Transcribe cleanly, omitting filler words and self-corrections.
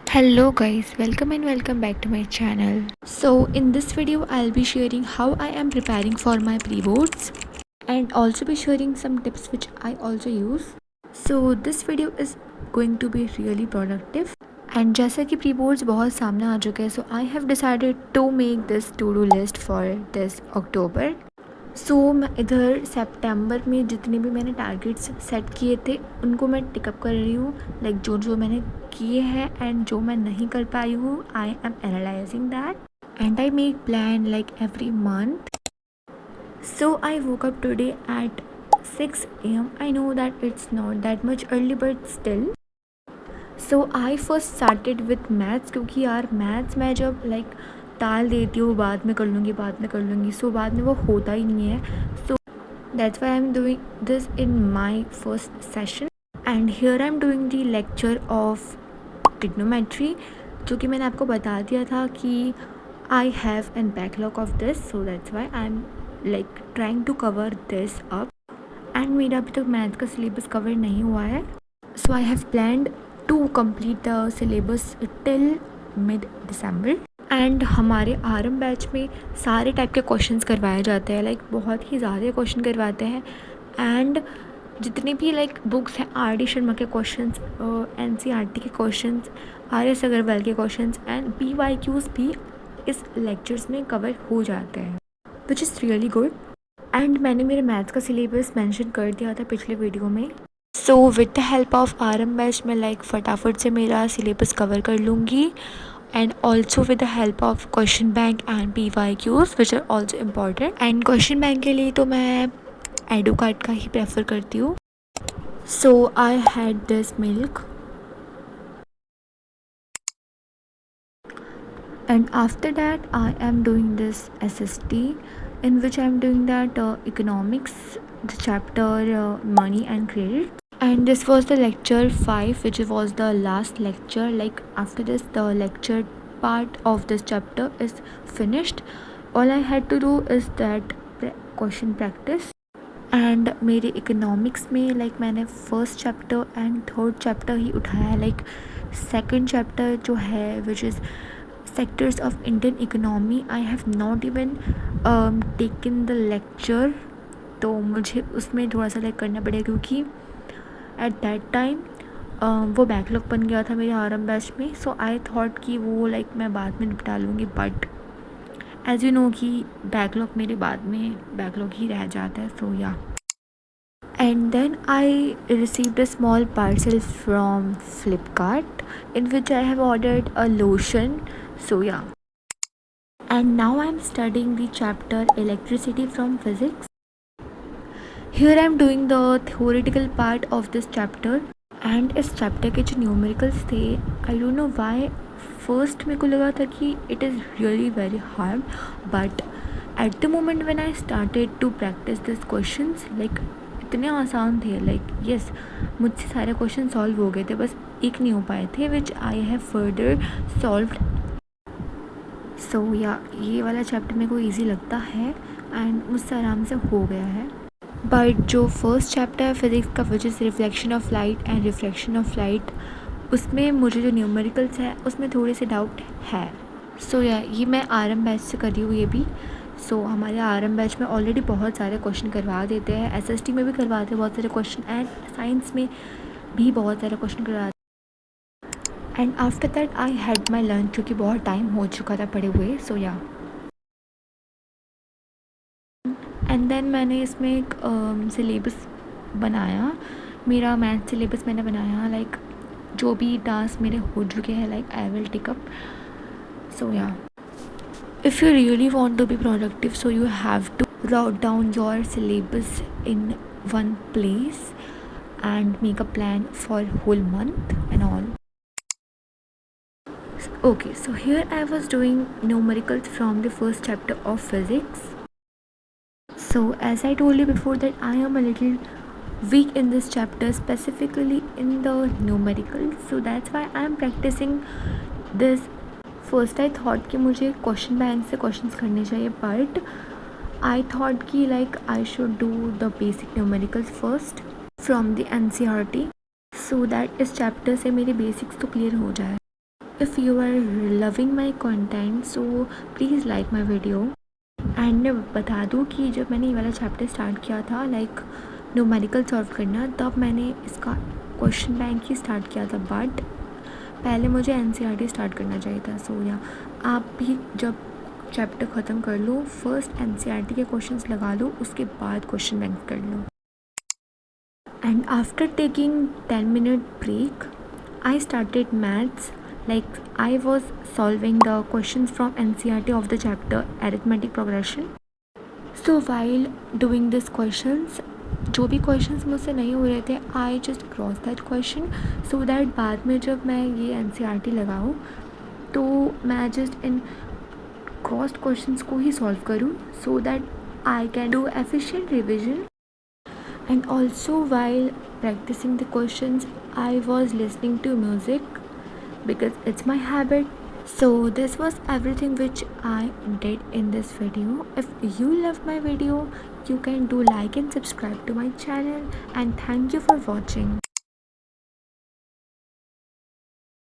Hello guys, welcome and welcome back to my channel. So in this video I'll be sharing how I am preparing for my pre-boards and also be sharing some tips which I also use. So this video is going to be really productive and जैसा कि pre-boards बहुत सामने आ चुके हैं, so I have decided to make this to-do list for this October. मैं इधर सितंबर में जितने भी मैंने टारगेट्स सेट किए थे उनको मैं टिकअप कर रही हूँ, लाइक जो मैंने किए हैं एंड जो मैं नहीं कर पाई हूँ I am analysing that and I make plan like every month. So I woke up today at 6 a.m. I know that it's not that much early but still. So I first started with maths क्योंकि यार maths मैं जब like टाल देती हूँ बाद में कर लूँगी सो बाद में वो होता ही नहीं है. So that's why I am doing this in my first session and here I am doing the lecture of trigonometry जो कि मैंने आपको बता दिया था कि I have an backlog of this. So that's why I am like trying to cover this up and मेरा अभी तक मैथ का सिलेबस कवर नहीं हुआ है. So I have planned to complete the syllabus till mid December and हमारे RM batch में सारे टाइप के क्वेश्चंस करवाए जाते हैं, लाइक बहुत ही ज़्यादा क्वेश्चन करवाते हैं एंड जितने भी लाइक बुक्स हैं आर डी शर्मा के क्वेश्चंस, एनसीईआरटी के क्वेश्चंस, आर एस अग्रवाल के क्वेश्चंस एंड पीवाईक्यूज़ भी इस लेक्चर्स में कवर हो जाते हैं which is really good. And मैंने मेरे मैथ्स का सिलेबस मेंशन कर दिया था पिछले वीडियो में. So with the help of RM batch मैं लाइक फटाफट से मेरा सिलेबस कवर कर लूँगी and also with the help of question bank and PYQs which are also important. and question bank के लिए तो मैं एडुकार्ड का ही प्रेफर करती हूँ. So I had this milk and after that I am doing this SST in which I am doing that economics, the chapter money and credit. And this was the lecture 5 which was the last lecture. Like after this the lecture part of this chapter is finished. All I had to do is that question practice. and मेरे economics में like मैंने first chapter and third chapter ही उठाया. Like second chapter जो है which is sectors of Indian economy I have not even taken the lecture. तो मुझे उसमें थोड़ा सा लाइक करना पड़ेगा क्योंकि एट दैट टाइम वो बैकलॉग बन गया था मेरे आरएम बैच में. सो आई थॉट कि वो लाइक मैं बाद में निपटा लूँगी बट एज यू नो कि बैकलॉग मेरे बाद में बैकलॉग ही रह जाता है. So yeah and then I received a small parcel from Flipkart in which I have ordered a lotion. So yeah and now I am studying the chapter electricity from physics. Here I am doing the theoretical part of this chapter and इस chapter के जो numericals थे I don't know why first मेरे को लगा था कि it is really very hard but at the moment when I started to practice these questions like इतने आसान थे. like yes मुझसे सारे क्वेश्चन सॉल्व हो गए थे, बस एक नहीं हो पाए थे which I have further solved. So yeah ये वाला चैप्टर मेरे को ईजी लगता है एंड मुझसे आराम से हो गया है. बट जो फर्स्ट चैप्टर है फिज़िक्स का which is reflection of light and reflection of light उसमें मुझे जो न्यूमेरिकल्स है उसमें थोड़े से डाउट है. सो या ये मैं आरएम बैच से कर रही हूँ ये भी. सो हमारे आरएम बैच में ऑलरेडी बहुत सारे क्वेश्चन करवा देते हैं, एसएसटी में भी करवाते हैं बहुत सारे क्वेश्चन एंड साइंस में भी बहुत सारे क्वेश्चन करवाते हैं. And after that I had my lunch क्योंकि बहुत टाइम हो चुका था पड़े हुए. सो या एंड देन मैंने इसमें एक सिलेबस बनाया, मेरा मैथ सिलेबस मैंने बनाया. लाइक जो भी टास्क मेरे हो चुके हैं like I will take up. So yeah if you really want to be productive so you have to write down your syllabus in one place and make a plan for whole month and all. Okay, so here I was doing numericals from the first chapter of physics. So as I told you before that I am a little weak in this chapter, specifically in the numericals. So that's why I am practicing this. First I thought कि मुझे question bank से questions करने चाहिए but I thought कि like I should do the basic numericals first. From the NCERT so that इस chapter से मेरे basics तो क्लियर हो जाए. If you are loving my content so please like my video. And मैं बता दूँ कि जब मैंने ये वाला चैप्टर स्टार्ट किया था लाइक न्यूमेरिकल सॉल्व करना, तब मैंने इसका क्वेश्चन बैंक ही स्टार्ट किया था, बट पहले मुझे NCERT स्टार्ट करना चाहिए था. सो या आप भी जब चैप्टर ख़त्म कर लो फर्स्ट NCERT के क्वेश्चंस लगा लो, उसके बाद क्वेश्चन बैंक कर लो. And after taking 10-minute break I started maths. Like I was solving the questions from NCERT of the chapter arithmetic progression. So while doing these questions, जो भी questions मुझसे नहीं हो रहे थे I just cross that question so that बाद में जब मैं ये NCERT लगाऊँ तो मैं जस्ट इन क्रॉस्ड क्वेश्चंस को ही सॉल्व करूँ so that I can do efficient revision. And also while practicing the questions I was listening to music because it's my habit. So this was everything which I did in this video. If you love my video you can do like and subscribe to my channel, and thank you for watching.